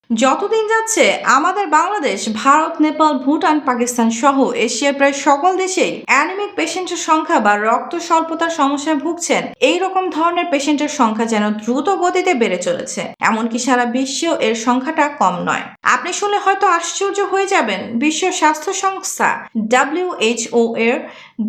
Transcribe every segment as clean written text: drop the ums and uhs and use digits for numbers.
যতদিন যাচ্ছে আমাদের বাংলাদেশ, ভারত, নেপাল, ভুটান, পাকিস্তান সহ এশিয়ার প্রায় সকল দেশেই অ্যানিমিক পেশেন্টের সংখ্যা বা রক্ত স্বল্পতার সমস্যায় ভুগছেন এই রকম ধরনের পেশেন্টের সংখ্যা যেন দ্রুত গতিতে বেড়ে চলেছে। এমনকি সারা বিশ্বেও এর সংখ্যাটা কম নয়। আপনি শুনলে হয়তো আশ্চর্য হয়ে যাবেন, বিশ্ব স্বাস্থ্য সংস্থা WHO এর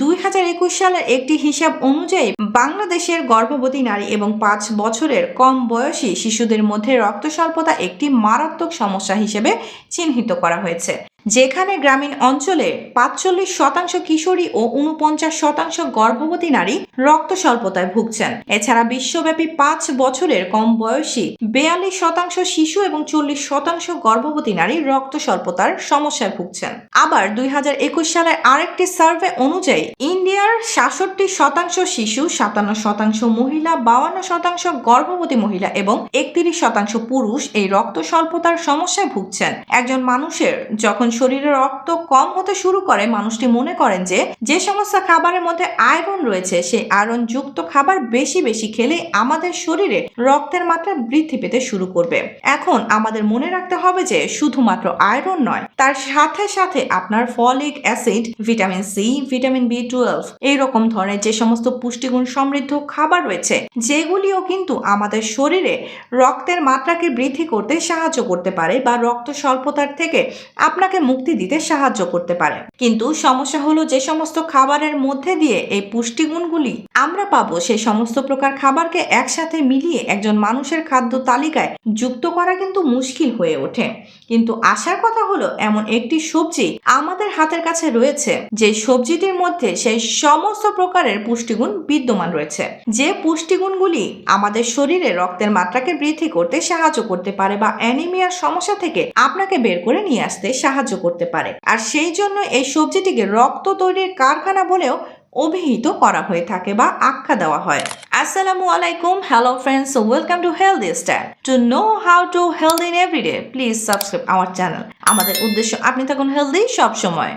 2021 সালের একটি হিসাব অনুযায়ী বাংলাদেশের গর্ভবতী নারী এবং 5 বছরের কম বয়সী শিশুদের মধ্যে রক্ত স্বল্পতা একটি মারাত্মক সমস্যা হিসেবে চিহ্নিত করা হয়েছে, যেখানে গ্রামীণ অঞ্চলে 45% কিশোরী ও 49% গর্ভবতী নারী রক্ত স্বল্পতায় ভুগছেন। এছাড়া বিশ্বব্যাপী 5 বছরের কম বয়সী 42% শিশু এবং 40% গর্ভবতী নারী রক্ত স্বল্পতার সমস্যায় ভুগছেন। আবার 2021 সালের আরেকটি সার্ভে অনুযায়ী ইন্ডিয়ার 66% শিশু, 57% মহিলা, 52% গর্ভবতী মহিলা এবং 31% পুরুষ এই রক্ত স্বল্পতার সমস্যায় ভুগছেন। একজন মানুষের যখন শরীরে রক্ত কম হতে শুরু করে, মানুষটি মনে করেন যে সমস্ত খাবারের মধ্যে আয়রন রয়েছে, সেই আয়রন যুক্ত খাবার বেশি বেশি খেলে আমাদের শরীরে রক্তের মাত্রা বৃদ্ধি পেতে শুরু করবে। এখন আমাদের মনে রাখতে হবে যে শুধুমাত্র আয়রন নয়, তার সাথে সাথে আপনার folic acid, vitamin C, vitamin B12 এইরকম ধরনের যে সমস্ত পুষ্টিগুণ সমৃদ্ধ খাবার রয়েছে, যেগুলিও কিন্তু আমাদের শরীরে রক্তের মাত্রাকে বৃদ্ধি করতে সাহায্য করতে পারে বা রক্ত স্বল্পতার থেকে আপনাকে মুক্তি দিতে সাহায্য করতে পারে। কিন্তু সমস্যা হলো, যে সমস্ত খাবারের মধ্যে দিয়ে এই পুষ্টিগুণগুলি আমরা পাবো, সেই সমস্ত প্রকার খাবারকে একসাথে মিলিয়ে একজন মানুষের খাদ্য তালিকায় যুক্ত করা কিন্তু মুশকিল হয়ে ওঠে। কিন্তু আসার কথা হলো, এমন একটি সবজি আমাদের হাতের কাছে রয়েছে, যে সবজিটির মধ্যে সেই সমস্ত প্রকারের পুষ্টিগুণ বিদ্যমান রয়েছে, যে পুষ্টিগুণগুলি আমাদের শরীরে রক্তের মাত্রাকে বৃদ্ধি করতে সাহায্য করতে পারে বা অ্যানিমিয়ার সমস্যা থেকে আপনাকে বের করে নিয়ে আসতে সাহায্য করতে পারে। আর সেই জন্য এই সবজিটিকে রক্ত তৈরির কারখানা বলেও অভিহিত করা হয়ে থাকে বা আখ্যা দেওয়া হয়। আসসালামু আলাইকুম, hello friends, welcome to healthy style. To know how to healthy in everyday, please subscribe our channel. আমাদের উদ্দেশ্য আপনি থাকুন হেলদি সব সময়।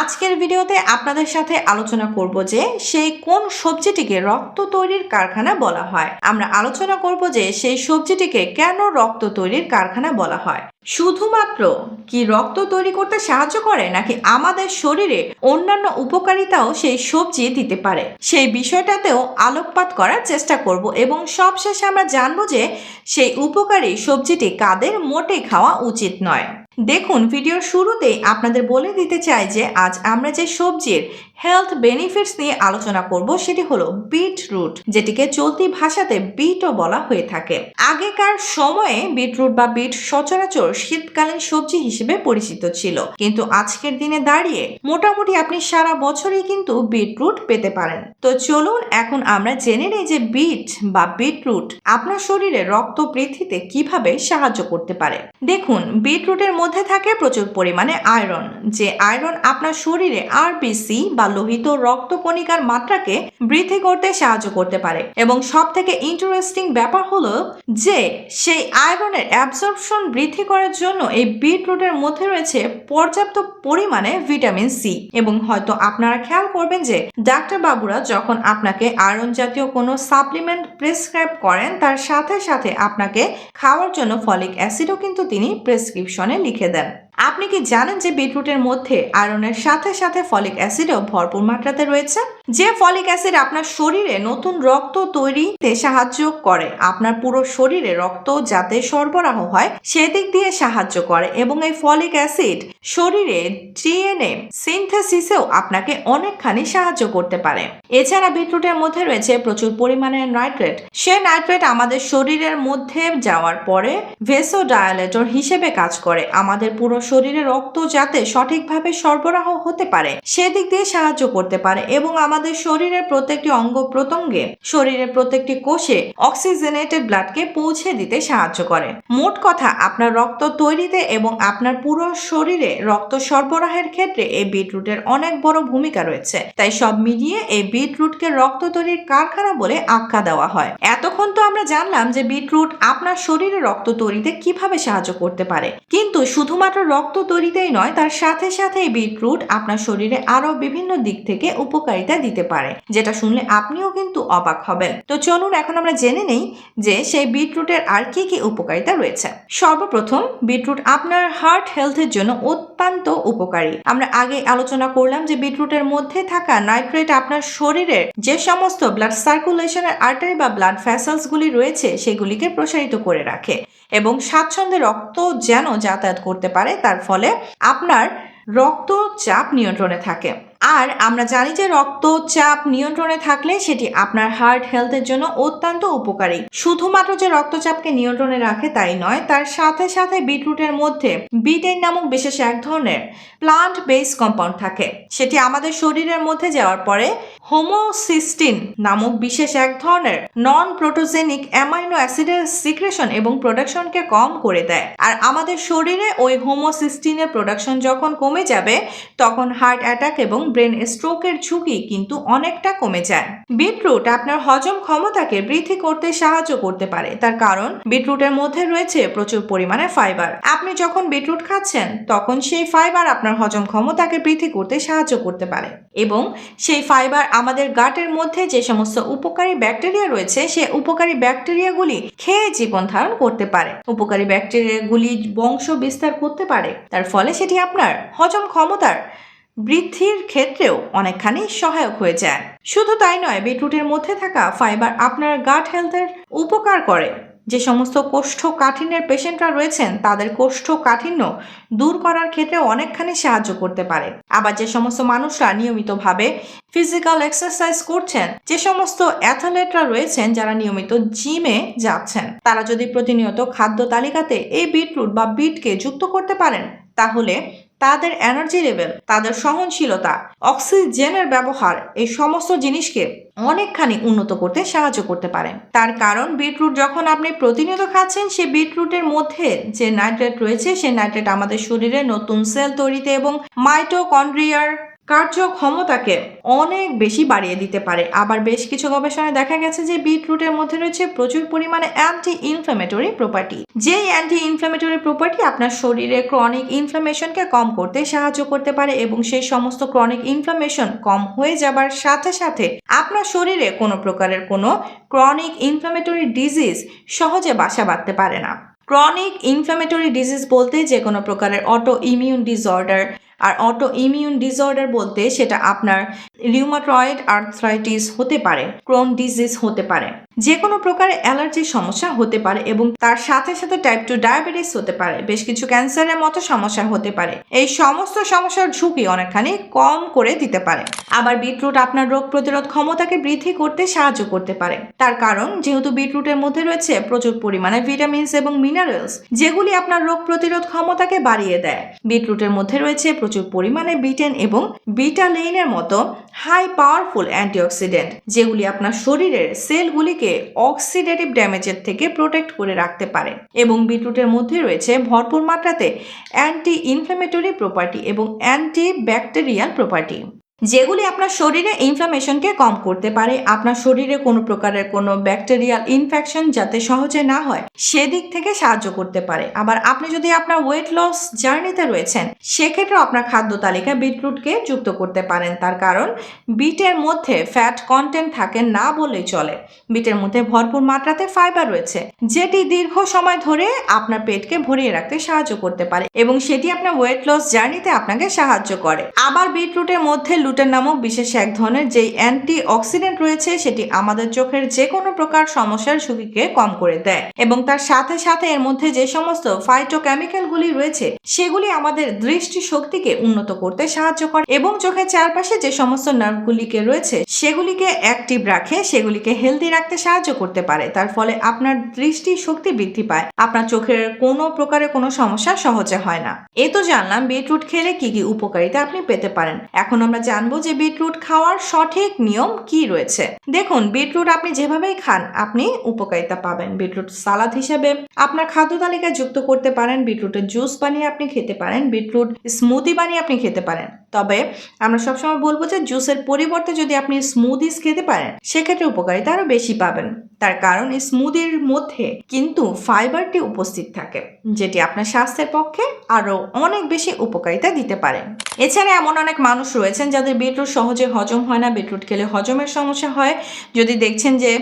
আজকের ভিডিওতে আপনাদের সাথে আলোচনা করব যে সেই কোন সবজিটিকে রক্ত তৈরির কারখানা বলা হয়। আমরা আলোচনা করব যে সেই সবজিটিকে কেন রক্ত তৈরির কারখানা বলা হয়। শুধুমাত্র কি রক্ত তৈরি করতে সাহায্য করে, নাকি আমাদের শরীরে অন্যান্য উপকারিতাও সেই সবজি দিতে পারে, সেই বিষয়টাতেও আলোকপাত করার চেষ্টা করব এবং সবশেষে আমরা জানবো যে সেই উপকারী সবজিটি কাদের মোটেই খাওয়া উচিত নয়। দেখুন, ভিডিওর শুরুতেই আপনাদের বলে দিতে চাই যে আজ আমরা যে সবজির হেলথ বেনিফিটস নিয়ে আলোচনা করব সেটি হলো বিটরুট, যেটিকে চলতি ভাষাতে বিটও বলা হয়ে থাকে। আগেকার সময়ে বিটরুট বা বিট সচরাচর শীতকালীন সবজি হিসেবে পরিচিত ছিল, কিন্তু আজকের দিনে দাঁড়িয়ে মোটামুটি আপনি সারা বছরই কিন্তু বিটরুট পেতে পারেন। তো চলুন এখন আমরা জেনে নিই যে বিট বা বিটরুট আপনার শরীরে রক্ত বৃদ্ধিতে কিভাবে সাহায্য করতে পারে। দেখুন, বিটরুটের মধ্যে থাকে প্রচুর পরিমাণে আয়রন, যে আয়রন আপনার শরীরে আরবিসি বা লোহিত রক্তকণিকার মাত্রাকে বৃদ্ধি করতে সাহায্য করতে পারে। এবং সব থেকে ইন্টারেস্টিং ব্যাপার হলো যে সেই আয়রনের অ্যাবজর্পশন বৃদ্ধি করার জন্য এই বিটরুটের মধ্যে রয়েছে পর্যাপ্ত পরিমাণে ভিটামিন সি। এবং হয়তো আপনারা খেয়াল করবেন যে ডাক্তার বাবুরা যখন আপনাকে আয়রন জাতীয় কোনো সাপ্লিমেন্ট প্রেসক্রাইব করেন, তার সাথে সাথে আপনাকে খাওয়ার জন্য ফলিক অ্যাসিডও কিন্তু তিনি প্রেসক্রিপশনে লিখে দেন। আপনি কি জানেন যে বিটরুটের মধ্যে আয়রনের সাথে সাথে ফলিক অ্যাসিডও ভরপুর মাত্রাতে রয়েছে? যে ফলিক অ্যাসিড আপনার শরীরে নতুন রক্ত তৈরিতে সাহায্য করে, আপনার পুরো শরীরে রক্ত যাতে সরবরাহ হয় সেদিক দিয়ে সাহায্য করে। এবং এই ফলিক অ্যাসিড শরীরে ডিএনএ সিনথেসিসেও আপনাকে অনেকখানি সাহায্য করতে পারে। এছাড়া বিটরুটের মধ্যে রয়েছে প্রচুর পরিমাণে নাইট্রেট। সে নাইট্রেট আমাদের শরীরের মধ্যে যাওয়ার পরে ভেসোডায়ালেটর হিসেবে কাজ করে, আমাদের পুরো শরীরে রক্ত যাতে সঠিকভাবে সরবরাহ হতে পারে সেদিক দিয়ে সাহায্য করতে পারে এবং আমাদের শরীরের প্রত্যেকটি অঙ্গ প্রত্যঙ্গে, শরীরের প্রত্যেকটি কোষে অক্সিজেনেটেড ব্লাডকে পৌঁছে দিতে সাহায্য করে। মোট কথা, আপনার রক্ত তৈরিতে এবং আপনার পুরো শরীরে রক্ত সরবরাহের ক্ষেত্রে এই বিটরুটের অনেক বড় ভূমিকা রয়েছে। তাই সব মিলিয়ে এই বিটরুটকে রক্ত তৈরির কারখানা বলে আখ্যা দেওয়া হয়। এতক্ষণ তো আমরা জানলাম যে বিটরুট আপনার শরীরে রক্ত তৈরিতে কিভাবে সাহায্য করতে পারে, কিন্তু শুধুমাত্র রক্ত তৈরিতেই নয়, তার সাথে সাথে বিটরুট আপনার শরীরে আরো বিভিন্ন দিক থেকে উপকারিতা দিতে পারে, যেটা শুনলে আপনিও কিন্তু অবাক হবেন। তো চলুন এখন আমরা জেনে নেই যে সেই বিটরুটের আর কি কি উপকারিতা রয়েছে। সর্বপ্রথম, বিটরুট আপনার হার্ট হেলথের জন্য অত্যন্ত উপকারী। আমরা আগে আলোচনা করলাম যে বিটরুটের মধ্যে থাকা নাইট্রেট আপনার শরীরের যে সমস্ত ব্লাড সার্কুলেশনের আর্টারি বা ব্লাড ভেসেলস গুলি রয়েছে সেগুলিকে প্রসারিত করে রাখে এবং স্বাচ্ছন্দ্যে রক্ত যেন যাতায়াত করতে পারে, তার ফলে আপনার রক্তচাপ নিয়ন্ত্রণে থাকে। আর আমরা জানি যে রক্তচাপ নিয়ন্ত্রণে থাকলে সেটি আপনার হার্ট হেলথের জন্য অত্যন্ত উপকারী। শুধুমাত্র যে রক্তচাপকে নিয়ন্ত্রণে রাখে তাই নয়, তার সাথে সাথে বিটরুটের মধ্যে বিটেন নামক বিশেষ এক ধরনের প্লান্ট বেস কম্পাউন্ড থাকে। সেটি আমাদের শরীরের মধ্যে যাওয়ার পরে হোমোসিস্টিন নামক বিশেষ এক ধরনের নন প্রোটোজেনিক অ্যামাইনো অ্যাসিডের সিক্রেশন এবং প্রোডাকশনকে কম করে দেয়। আর আমাদের শরীরে ওই হোমোসিস্টিনের প্রোডাকশন যখন কমে যাবে তখন হার্ট অ্যাটাক এবং ব্রেন স্ট্রোকের ঝুঁকি কিন্তু অনেকটা কমে যায়। বিটরুট আপনার হজম ক্ষমতাকে বৃদ্ধি করতে সাহায্য করতে পারে, তার কারণ বিটরুটের মধ্যে রয়েছে প্রচুর পরিমাণে ফাইবার। আপনি যখন বিটরুট খাচ্ছেন তখন সেই ফাইবার আপনার হজম ক্ষমতাকে বৃদ্ধি করতে সাহায্য করতে পারে এবং সেই ফাইবার আমাদের গাটের মধ্যে যে সমস্ত উপকারী ব্যাকটেরিয়া রয়েছে সেই উপকারী ব্যাকটেরিয়াগুলি খেয়ে জীবন ধারণ করতে পারে। উপকারী ব্যাকটেরিয়াগুলি বংশ বিস্তার করতে পারে, তার ফলে সেটি আপনার হজম ক্ষমতার বৃদ্ধির ক্ষেত্রেও অনেকখানি সহায়ক হয়ে যায়। শুধু তাই নয়, বিটরুটের মধ্যে থাকা ফাইবার আপনার গাট হেলথের উপকার করে। যে সমস্ত কোষ্ঠকাঠিন্যের পেশেন্টরা রয়েছেন তাদের কোষ্ঠকাঠিন্য দূর করার ক্ষেত্রে অনেকখানি সাহায্য করতে পারে। আবার যে সমস্ত মানুষরা নিয়মিতভাবে ফিজিক্যাল এক্সারসাইজ করছেন, যে সমস্ত অ্যাথলেটরা রয়েছেন যারা নিয়মিত জিমে যাচ্ছেন, তারা যদি প্রতিনিয়ত খাদ্য তালিকাতে এই বিটরুট বা বিটকে যুক্ত করতে পারেন তাহলে তাদের এনার্জি লেভেল, তাদের সহনশীলতা, অক্সিজেনের ব্যবহার, এই সমস্ত জিনিসকে অনেকখানি উন্নত করতে সাহায্য করতে পারে। তার কারণ বিটরুট যখন আপনি প্রতিনিয়ত খাচ্ছেন সেই বিটরুটের মধ্যে যে নাইট্রেট রয়েছে সেই নাইট্রেট আমাদের শরীরে নতুন সেল তৈরিতে এবং মাইটোকন্ড্রিয়ার কার্যক্ষমতাকে অনেক বেশি বাড়িয়ে দিতে পারে। আবার বেশ কিছু গবেষণায় দেখা গেছে যে বিটরুটের মধ্যে রয়েছে প্রচুর পরিমাণে অ্যান্টি ইনফ্ল্যামেটরি প্রপার্টি। যেই অ্যান্টি ইনফ্ল্যামেটরি প্রপার্টি আপনার শরীরে ক্রনিক ইনফ্ল্যামেশনকে কম করতে সাহায্য করতে পারে এবং সেই সমস্ত ক্রনিক ইনফ্ল্যামেশন কম হয়ে যাবার সাথে সাথে আপনার শরীরে কোনো প্রকারের কোনো ক্রনিক ইনফ্ল্যামেটরি ডিজিজ সহজে বাসা বাঁধতে পারে না। ক্রনিক ইনফ্ল্যামেটরি ডিজিজ বলতে যে কোনো প্রকারের অটো ইমিউন ডিসঅর্ডার, আর অটো ইমিউন ডিসঅর্ডার বলতে সেটা আপনার রিউমাটয়েড আর্থ্রাইটিস হতে পারে, ক্রোন ডিজিজ হতে পারে, যে কোনো প্রকারের অ্যালার্জির সমস্যা হতে পারে এবং তার সাথে সাথে টাইপ 2 ডায়াবেটিস হতে পারে, বেশ কিছু ক্যান্সারের মতো সমস্যা হতে পারে। এই সমস্ত সমস্যার ঝুঁকি অনেকখানি কম করে দিতে পারে। আবার বিটরুট আপনার রোগ প্রতিরোধ ক্ষমতাকে বৃদ্ধি করতে সাহায্য করতে পারে, তার কারণ যেহেতু বিটরুটের মধ্যে রয়েছে প্রচুর পরিমাণে ভিটামিনস এবং মিনারেলস যেগুলি আপনার রোগ প্রতিরোধ ক্ষমতাকে বাড়িয়ে দেয়। বিটরুটের মধ্যে রয়েছে প্রচুর পরিমাণে বিটেন এবং বিটালেইনের মতো হাই পাওয়ারফুল অ্যান্টিঅক্সিডেন্ট যেগুলি আপনার শরীরের সেলগুলিকে অক্সিডেটিভ ড্যামেজের থেকে প্রোটেক্ট করে রাখতে পারে। এবং বিটরুটের মধ্যে রয়েছে ভরপুর মাত্রাতে অ্যান্টি ইনফ্ল্যামেটরি প্রপার্টি এবং অ্যান্টি ব্যাকটেরিয়াল প্রপার্টি যেগুলি আপনার শরীরে ইনফ্লামেশনকে কম করতে পারে, আপনার শরীরে কোনো প্রকারের কোনো ব্যাকটেরিয়াল ইনফেকশন যাতে সহজে না হয় সেদিক থেকে সাহায্য করতে পারে। আবার আপনি যদি আপনার ওয়েট লস জার্নিতে রয়েছেন সেক্ষেত্রে আপনার খাদ্য তালিকায় বিটরুটকে যুক্ত করতে পারেন, তার কারণ বিটের মধ্যে ফ্যাট কন্টেন্ট থাকে না বললেই চলে। বিটের মধ্যে ভরপুর মাত্রাতে ফাইবার রয়েছে যেটি দীর্ঘ সময় ধরে আপনার পেটকে ভরিয়ে রাখতে সাহায্য করতে পারে এবং সেটি আপনার ওয়েট লস জার্নিতে আপনাকে সাহায্য করে। আবার বিটরুটের মধ্যে লুটেন নামক বিশেষ এক ধরনের যেই অ্যান্টি অক্সিডেন্ট রয়েছে সেটি আমাদের চোখের যে কোনো প্রকার সমস্যার ঝুঁকিকে কম করে দেয় এবং তার সাথে সাথে এর মধ্যে যে সমস্ত ফাইটোকেমিক্যালগুলি রয়েছে সেগুলি আমাদের দৃষ্টি শক্তিকে উন্নত করতে সাহায্য করে এবং চোখের চারপাশে যে সমস্ত নার্ভগুলিকে রয়েছে সেগুলিকে অ্যাক্টিভ রাখে, সেগুলিকে হেলদি রাখতে সাহায্য করতে পারে। তার ফলে আপনার দৃষ্টি শক্তি বৃদ্ধি পায়, আপনার চোখের কোনো প্রকারের কোনো সমস্যা সহজে হয় না। এ তো জানলাম বিটরুট খেলে কি কি উপকারিতা আপনি পেতে পারেন। এখন আমরা জানবো যে বিটরুট খাওয়ার সঠিক নিয়ম কি রয়েছে। দেখুন, বিটরুট আপনি যেভাবেই খান আপনি উপকারিতা পাবেন। বিটরুট সালাদ হিসেবে আপনার খাদ্য তালিকায় যুক্ত করতে পারেন, বিটরুটের জুস বানিয়ে আপনি খেতে পারেন, বিটরুট স্মুদি বানিয়ে আপনি খেতে পারেন। তবে আমরা সবসময় বলবো যে জুসের পরিবর্তে যদি আপনি স্মুদিস খেতে পারেন সেক্ষেত্রে উপকারিতা আরো বেশি পাবেন। তার কারণ এই স্মুদির মধ্যে কিন্তু ফাইবারটি উপস্থিত থাকে, যেটি আপনার স্বাস্থ্যের পক্ষে আরো অনেক বেশি উপকারিতা দিতে পারে। এছাড়া এমন অনেক মানুষ রয়েছেন যাদের বিটরুট সহজে হজম হয় না, বিটরুট খেলে হজমের সমস্যা হয়। যদি দেখছেন যে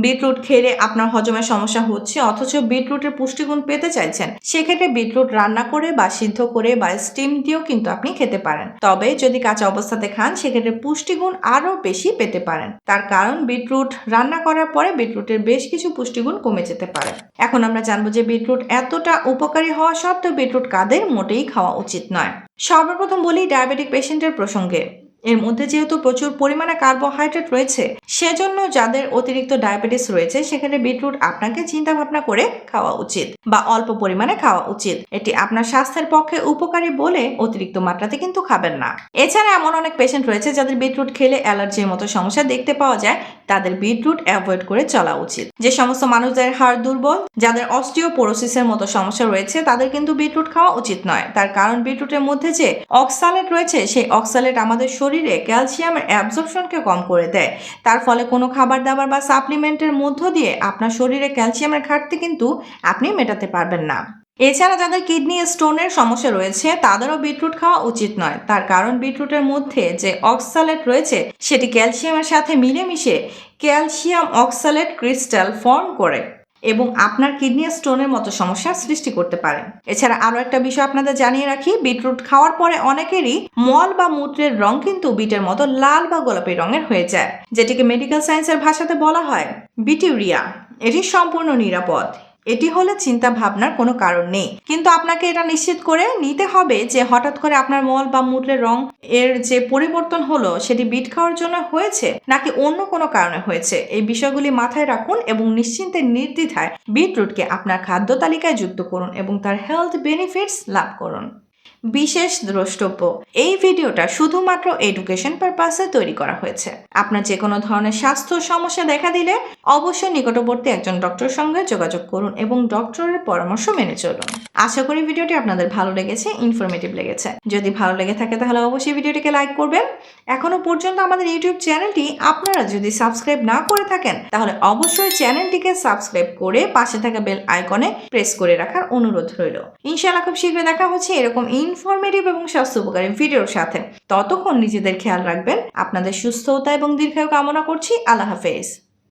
বিটরুট খেলে আপনার হজমের সমস্যা হচ্ছে অথচ বিটরুটের পুষ্টিগুণ পেতে চাইছেন, সেক্ষেত্রে বিটরুট রান্না করে বা সিদ্ধ করে বা স্টিম দিয়েও কিন্তু আপনি খেতে পারেন। তবে যদি কাঁচা অবস্থাতে খান সেক্ষেত্রে পুষ্টিগুণ আরো বেশি পেতে পারেন। তার কারণ বিটরুট রান্না করার পরে বিটরুটের বেশ কিছু পুষ্টিগুণ কমে যেতে পারে। এখন আমরা জানবো যে বিটরুট এতটা উপকারী হওয়া সত্ত্বেও বিটরুট কাদের মোটেই খাওয়া উচিত নয়। সর্বপ্রথম বলি ডায়াবেটিক পেশেন্টের প্রসঙ্গে। এর মধ্যে যেহেতু প্রচুর পরিমাণে কার্বোহাইড্রেট রয়েছে, সেজন্য যাদের অতিরিক্ত ডায়াবেটিস রয়েছে সেখানে বিটরুট আপনাকে চিন্তা ভাবনা করে খাওয়া উচিত বা অল্প পরিমাণে খাওয়া উচিত। এটি আপনার স্বাস্থ্যের পক্ষে উপকারী বলে অতিরিক্ত মাত্রাতে কিন্তু খাবেন না। এছাড়া এমন অনেক পেশেন্ট রয়েছে যাদের বিটরুট খেলে অ্যালার্জির মতো সমস্যা দেখতে পাওয়া যায়, তাদের বিটরুট অ্যাভয়েড করে চলা উচিত। যে সমস্ত মানুষদের হাড় দুর্বল, যাদের অস্টিওপোরোসিসের মতো সমস্যা রয়েছে, তাদের কিন্তু বিটরুট খাওয়া উচিত নয়। তার কারণ বিটরুটের মধ্যে যে অক্সালেট রয়েছে সেই অক্সালেট আমাদের শরীরে ক্যালসিয়ামের অ্যাবজর্পশনকে কম করে দেয়। তার ফলে কোনো খাবার দাবার বা সাপ্লিমেন্টের মধ্য দিয়ে আপনার শরীরে ক্যালসিয়ামের ঘাটতি কিন্তু আপনি মেটাতে পারবেন না। এছাড়া যাদের কিডনি স্টোনের সমস্যা রয়েছে তাদেরও বিটরুট খাওয়া উচিত নয়। তার কারণ বিটরুটের মধ্যে যে অক্সালেট রয়েছে সেটি ক্যালসিয়ামের সাথে মিলেমিশে ক্যালসিয়াম অক্সালেট ক্রিস্টাল ফর্ম করে এবং আপনার কিডনি স্টোনের মতো সমস্যার সৃষ্টি করতে পারে। এছাড়া আরো একটা বিষয় আপনাদের জানিয়ে রাখি, বিটরুট খাওয়ার পরে অনেকেরই মল বা মূত্রের রং কিন্তু বিটের মতো লাল বা গোলাপি রঙের হয়ে যায়, যেটিকে মেডিকেল সায়েন্সের ভাষাতে বলা হয় বিটিউরিয়া। এটি সম্পূর্ণ নিরাপদ। এটি হলে চিন্তা ভাবনার কোনো কারণ নেই, কিন্তু আপনাকে এটা নিশ্চিত করে নিতে হবে যে হঠাৎ করে আপনার মল বা মূত্রের রং এর যে পরিবর্তন হলো সেটি বিট খাওয়ার জন্য হয়েছে নাকি অন্য কোনো কারণে হয়েছে। এই বিষয়গুলি মাথায় রাখুন এবং নিশ্চিন্তে নির্দ্বিধায় বিটরুটকে আপনার খাদ্য তালিকায় যুক্ত করুন এবং তার হেলথ বেনিফিটস লাভ করুন। বিশেষ দ্রষ্টব্য, এই ভিডিওটা শুধুমাত্র এডুকেশন পারপাসে তৈরি করা হয়েছে। আপনার যে কোনো ধরনের স্বাস্থ্য সমস্যা দেখা দিলে অবশ্যই নিকটবর্তী একজন ডক্টরের সঙ্গে যোগাযোগ করুন এবং ডক্টরের পরামর্শ মেনে চলুন। আশা করি ভিডিওটি আপনাদের ভালো লেগেছে, ইনফরমেটিভ লেগেছে। যদি ভালো লেগে থাকে তাহলে অবশ্যই ভিডিওটিকে লাইক করবেন। এখনো পর্যন্ত আমাদের ইউটিউব চ্যানেলটি আপনারা যদি সাবস্ক্রাইব না করে থাকেন তাহলে অবশ্যই চ্যানেলটিকে সাবস্ক্রাইব করে পাশে থাকা বেল আইকনে প্রেস করে রাখার অনুরোধ রইল। ইনশাআল্লাহ খুব শীঘ্রই দেখা হচ্ছে এরকম ইনফরমেটিভ এবং স্বাস্থ্য উপকারী ভিডিওর সাথে। ততক্ষণ নিজেদের খেয়াল রাখবেন। আপনাদের সুস্থতা এবং দীর্ঘায়ু কামনা করছি। আল্লাহ হাফেজ।